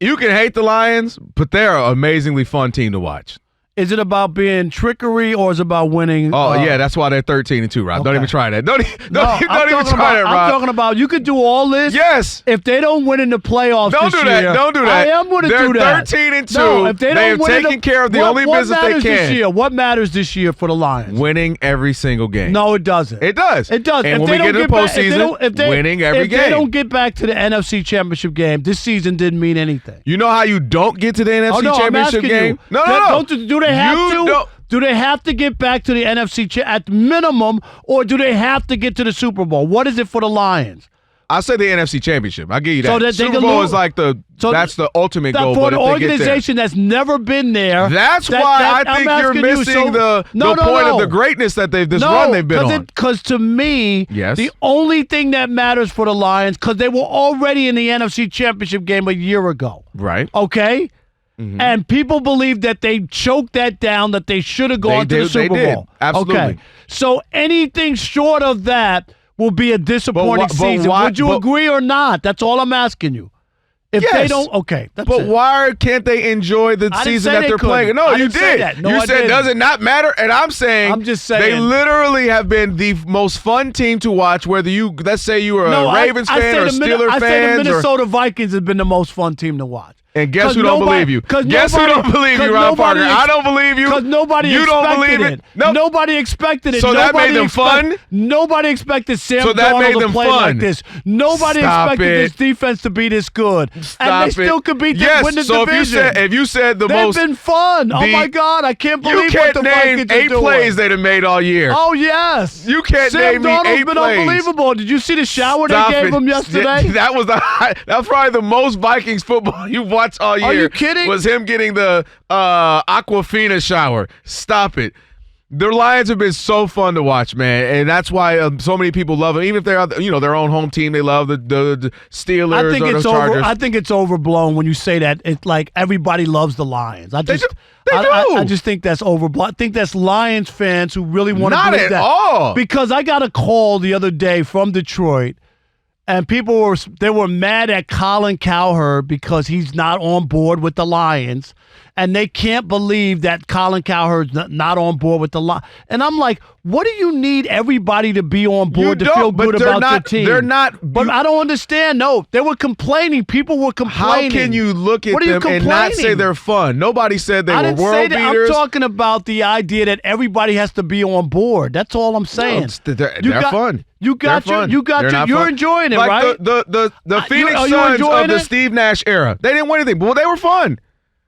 You can hate the Lions, but they're an amazingly fun team to watch. Is it about being trickery or is it about winning? Oh, yeah, that's why they're 13-2, Rob. Okay. Don't even try that. Don't even try that, Rob. I'm talking about you could do all this. Yes. If they don't win in the playoffs Don't do that. Don't do that. I am going to do that. They're 13-2. No, if they have taken care of the only business they can. This year? What matters this year for the Lions? Winning every single game. No, it doesn't. It does. It does. And when we get to the postseason, winning every game. If they don't get back to the NFC Championship game, this season didn't mean anything. You know how you don't get to the NFC Championship game? No. Do they have to? Do they have to get back to the NFC at minimum, or do they have to get to the Super Bowl? What is it for the Lions? I'll say the NFC Championship. I'll give you that. So that Super Bowl is like that's the ultimate goal. For an organization that's never been there. That's why I think you're missing the point of the greatness that run they've been on. Because to me, the only thing that matters for the Lions, because they were already in the NFC Championship game a year ago. Right. Okay? Mm-hmm. And people believe that they choked that down, that they should have gone to the Super Bowl. Absolutely. Okay. So anything short of that will be a disappointing season. Would you agree or not? That's all I'm asking you. If they don't, okay. But why can't they enjoy the season that they're playing? No, you did. No, you said, does it not matter? And I'm just saying they literally have been the most fun team to watch, whether let's say you were a Ravens fan or Steelers fans. I say the Minnesota Vikings have been the most fun team to watch. And guess who don't believe you? Guess who don't believe you, Rob Parker? I don't believe you. Because nobody expected it. Nope. Nobody expected it. So that made them fun? Nobody expected Sam Darnold to play like this. Nobody expected this defense to be this good. And they still could win the division. If you said They've been fun. Oh, my God. I can't believe what the Vikings are doing. You can't name 8 plays they'd have made all year. Oh, yes. You can't name me 8 plays. Sam Darnold's been unbelievable. Did you see the shower they gave him yesterday? That was probably the most Vikings football you've watched all year. Are you kidding? Was him getting the Aquafina shower. Stop it. The Lions have been so fun to watch, man, and that's why so many people love them. Even if they're their own home team, they love the Steelers or the Chargers. I think it's overblown when you say that. It's like everybody loves the Lions. They do. I just think that's overblown. I think that's Lions fans who really want to believe that. Not at all. Because I got a call the other day from Detroit. And people were mad at Colin Cowherd because he's not on board with the Lions. And they can't believe that Colin Cowherd's not on board with the Lions. And I'm like, what do you need everybody to be on board to feel good about their team? They're not. But I don't understand. No, they were complaining. People were complaining. How can you look at them and not say they're fun? Nobody said they were world beaters. I'm talking about the idea that everybody has to be on board. That's all I'm saying. No, they're fun. You're enjoying it, like right? The Phoenix Suns of the Steve Nash era. They didn't win anything, but they were fun.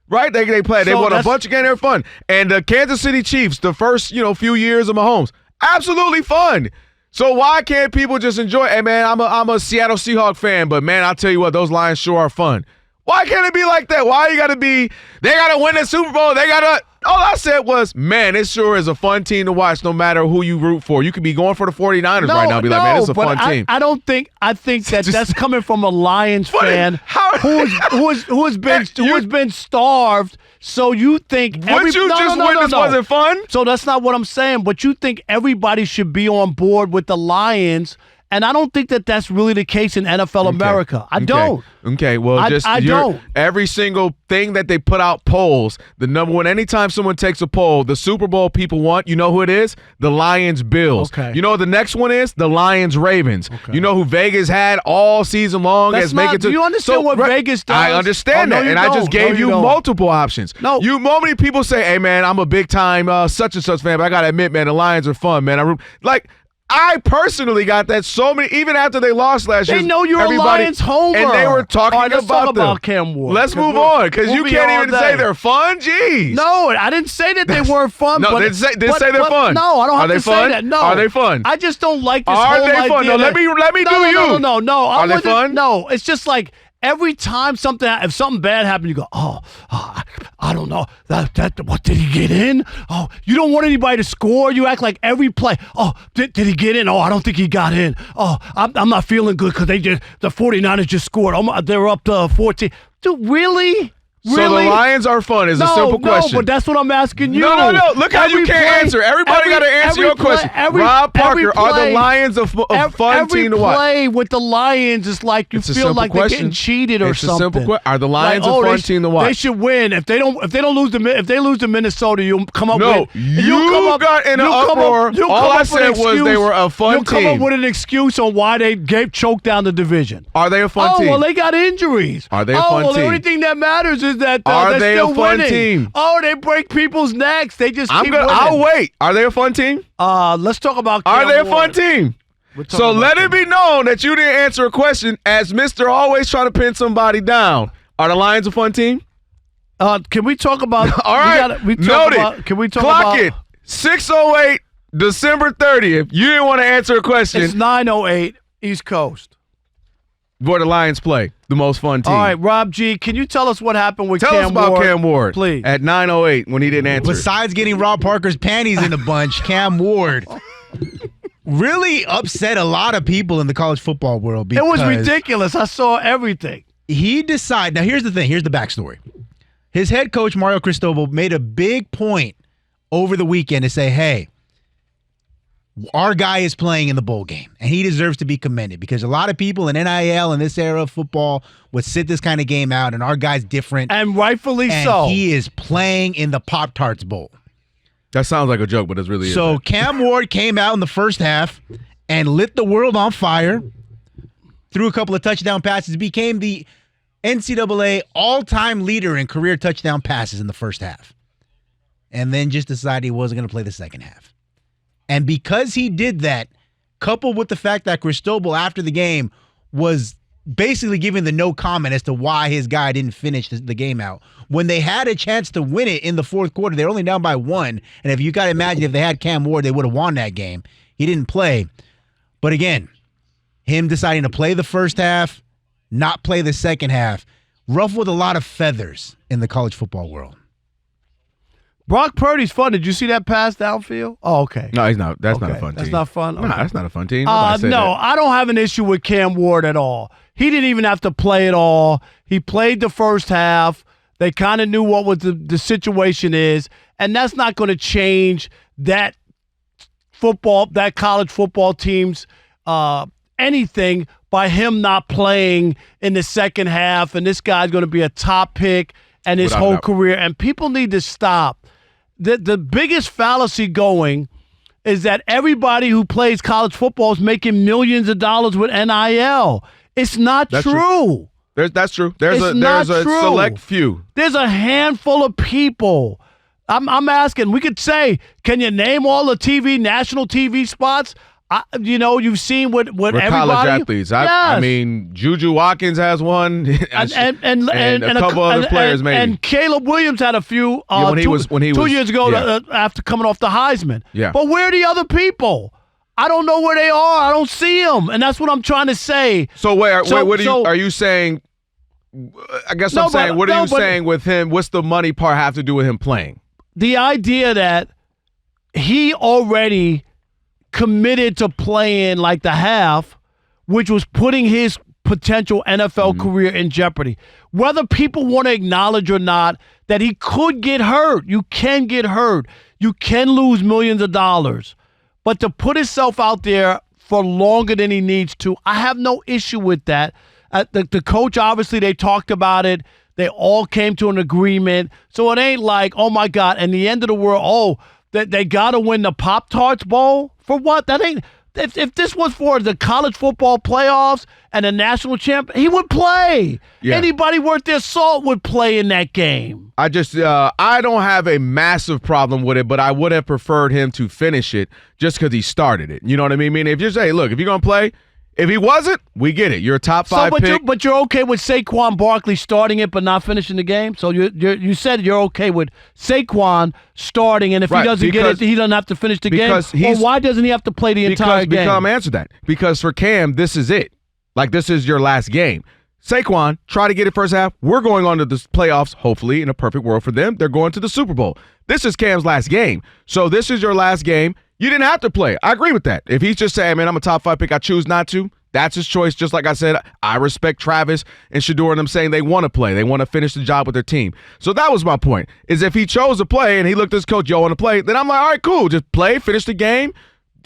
Right? They played. They won a bunch of games. They were fun. And the Kansas City Chiefs, the first few years of Mahomes, absolutely fun. So why can't people just enjoy? Hey man, I'm a Seattle Seahawks fan, but man, I'll tell you what, those Lions sure are fun. Why can't it be like that? Why you gotta be? They gotta win the Super Bowl. They gotta. All I said was, man, it sure is a fun team to watch no matter who you root for. You could be going for the 49ers right now and be like, man, it's a fun team. I think that's coming from a Lions fan who has been starved. So you think wasn't fun? So that's not what I'm saying. But you think everybody should be on board with the Lions. And I don't think that that's really the case in NFL America. I don't. Okay, well, I don't. Every single thing that they put out polls, the number one, anytime someone takes a poll, the Super Bowl people want, you know who it is? The Lions-Bills. Okay. You know what the next one is? The Lions-Ravens. Okay. You know who Vegas had all season long? Do you understand what Vegas does? I understand that, and I just gave you multiple options. No. Many people say, hey, man, I'm a big-time such-and-such fan, but I got to admit, man, the Lions are fun, man. I personally got that even after they lost last year. They know you're a Lions homer. And they were talking about Cam Ward. Let's move on, because you can't even say they're fun. Jeez. No, I didn't say that they weren't fun. No, they say they're fun. No, I don't have to say that. No. Are they fun? I just don't like this whole idea. Are they fun? No, let me do you. No. Are they fun? No, it's just like every time if something bad happened, you go, I don't know. What did he get in? Oh, you don't want anybody to score. You act like every play. Oh, did he get in? Oh, I don't think he got in. Oh, I'm not feeling good because the 49ers just scored. They're up to 14. Dude, really? So the Lions are fun is a simple question. No, but that's what I'm asking you. No. Look how you can't answer. Everybody got to answer your question. Rob Parker, are the Lions a fun team to watch? Every play with the Lions is like you feel like they're getting cheated or something. It's a simple question. Are the Lions a fun team to watch? They should win. If they lose to Minnesota, you'll come up with. No, you got in an uproar. All I said was they were a fun team. You'll come up with an excuse on why they choked down the division. Are they a fun team? Oh, well, they got injuries. Are they a fun team? The only thing that matters is that are they still a fun winning. Team? Oh, they break people's necks. They just keep winning. I'll wait. Are they a fun team? Let's talk about Are they a fun team? So let it be known that you didn't answer a question as Mr. Always trying to pin somebody down. Are the Lions a fun team? Can we talk about all right, noted. Can we talk Clock it. 6:08, December 30th. You didn't want to answer a question. It's 9:08, East Coast. Where the Lions play, the most fun team. All right, Rob G., can you tell us what happened with Cam Ward? Tell us about Cam Ward, please. At 9:08 when he didn't answer. Besides getting Rob Parker's panties in a bunch, Cam Ward really upset a lot of people in the college football world. It was ridiculous. I saw everything. He decided. Now, here's the thing. Here's the backstory. His head coach, Mario Cristobal, made a big point over the weekend to say, hey, our guy is playing in the bowl game, and he deserves to be commended because a lot of people in NIL in this era of football would sit this kind of game out, and our guy's different. And rightfully so. He is playing in the Pop-tarts Bowl. That sounds like a joke, but it really is. So Cam Ward came out in the first half and lit the world on fire, threw a couple of touchdown passes, became the NCAA all-time leader in career touchdown passes in the first half, and then just decided he wasn't going to play the second half. And because he did that, coupled with the fact that Cristobal after the game was basically giving the no comment as to why his guy didn't finish the game out. When they had a chance to win it in the fourth quarter, they were only down by 1. And if you got to imagine if they had Cam Ward, they would have won that game. He didn't play. But again, him deciding to play the first half, not play the second half, ruffled a lot of feathers in the college football world. Brock Purdy's fun. Did you see that pass downfield? Oh, okay. No, he's not. That's not a fun team. That's not fun? Okay. No, that's not a fun team. No, I don't have an issue with Cam Ward at all. He didn't even have to play at all. He played the first half. They kind of knew what was the situation is, and that's not going to change that college football team's anything by him not playing in the second half, and this guy's going to be a top pick and his whole career. And people need to stop. The biggest fallacy going is that everybody who plays college football is making millions of dollars with NIL. It's not true. That's true. There's a select few. There's a handful of people. I'm asking. We could say, can you name all the national TV spots? You've seen what everybody. College athletes. Yes. I mean, Juju Watkins has one, and a couple other players maybe. And Caleb Williams had a few. When he was 2 years ago after coming off the Heisman. Yeah. But where are the other people? I don't know where they are. I don't see them, and that's what I'm trying to say. So wait, are you saying? I guess I'm saying. What are you saying with him? What's the money part have to do with him playing? The idea that he already committed to playing like the half, which was putting his potential NFL career in jeopardy. Whether people want to acknowledge or not that he could get hurt. You can get hurt. You can lose millions of dollars. But to put himself out there for longer than he needs to, I have no issue with that. The coach, obviously, they talked about it. They all came to an agreement. So it ain't like, oh, my God, and the end of the world, they got to win the Pop-tarts Bowl? For what? That ain't. If this was for the college football playoffs and a national champ, he would play. Yeah. Anybody worth their salt would play in that game. I don't have a massive problem with it, but I would have preferred him to finish it just because he started it. You know what I mean? I mean, if you say, look, if you're going to play, if he wasn't, we get it. You're a top 5 pick. But you're okay with Saquon Barkley starting it but not finishing the game? So you said you're okay with Saquon starting, and if he doesn't get it, he doesn't have to finish the game? Or why doesn't he have to play the entire game? Because answer that. Because for Cam, this is it. Like, this is your last game. Saquon, try to get it first half. We're going on to the playoffs, hopefully, in a perfect world for them. They're going to the Super Bowl. This is Cam's last game. So this is your last game. You didn't have to play. I agree with that. If he's just saying, man, I'm a top 5 pick, I choose not to, that's his choice. Just like I said, I respect Travis and Shedeur and them saying they want to play. They want to finish the job with their team. So that was my point, is if he chose to play and he looked at his coach, yo, want to play, then I'm like, all right, cool. Just play, finish the game.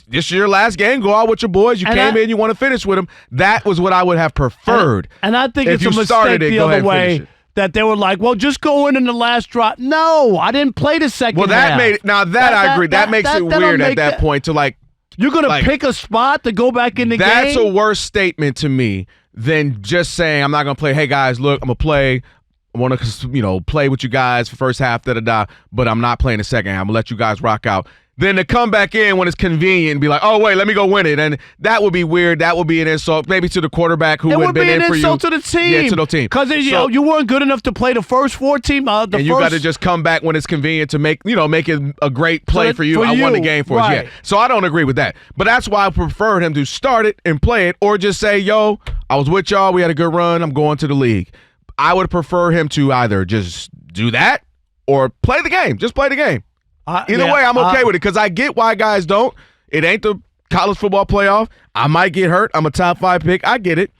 This is your last game. Go out with your boys. You came in, you want to finish with them. That was what I would have preferred. And I think it's a mistake the other way that they were like, well, just go in the last drop. No, I didn't play the second half. Well, that made it. Now that I agree. That makes it weird at that point to like. You're going to pick a spot to go back in the game? That's a worse statement to me than just saying, I'm not going to play. Hey, guys, look, I'm going to play. I want to, play with you guys for first half, but I'm not playing the second half. I'm going to let you guys rock out. Then to come back in when it's convenient and be like, oh, wait, let me go win it. And that would be weird. That would be an insult, maybe to the quarterback who would have been in for you. It would be an insult to the team. Yeah, to the team. Because you weren't good enough to play the first 4 team. You got to just come back when it's convenient to make it a great play for you. I won the game for us. Yeah. So I don't agree with that. But that's why I prefer him to start it and play it, or just say, yo, I was with y'all. We had a good run. I'm going to the league. I would prefer him to either just do that or play the game. Just play the game. Either way, I'm okay with it because I get why guys don't. It ain't the college football playoff. I might get hurt. I'm a top 5 pick. I get it.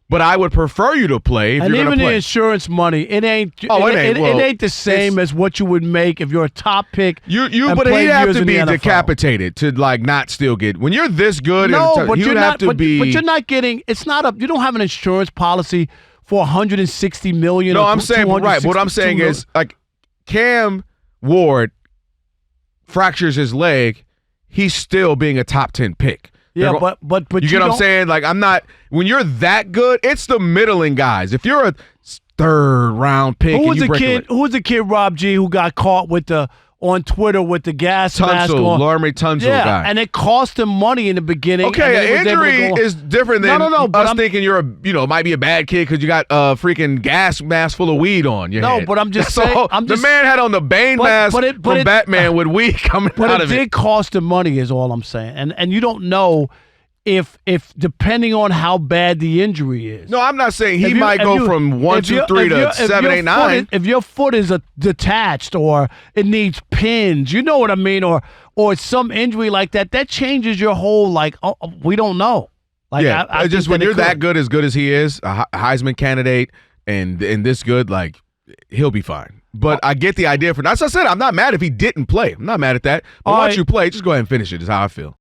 But I would prefer you to play if you're going to play. And even the insurance money, it ain't the same as what you would make if you're a top pick. But he'd have to be decapitated to not still get. When you're this good, but you're not getting. It's not a. You don't have an insurance policy for $160 million. No, I'm saying right. What I'm saying is Cam Ward fractures his leg, he's still being a top 10 pick. Yeah, but you get what I'm saying? I'm not. When you're that good, it's the middling guys. If you're a 3rd round pick, who was the kid Rob G who got caught on Twitter with the gas mask on? Larry Tunsil guy. And it cost him money in the beginning. Okay, an injury is different than us thinking you're might be a bad kid because you got a freaking gas mask full of weed on your head. But I'm just saying. The man had on the Bane mask from Batman with weed coming out of it. But it did cost him money is all I'm saying. And you don't know if depending on how bad the injury is. No, I'm not saying he might go from 1, 2, 3 to 7, 8, 9. If your foot is detached or it needs pins, you know what I mean, or some injury like that changes your whole we don't know. I just when you're that good as he is, a Heisman candidate, and this good, he'll be fine. But I get the idea. As I said, I'm not mad if he didn't play. I'm not mad at that. But once you play, just go ahead and finish it. Is how I feel.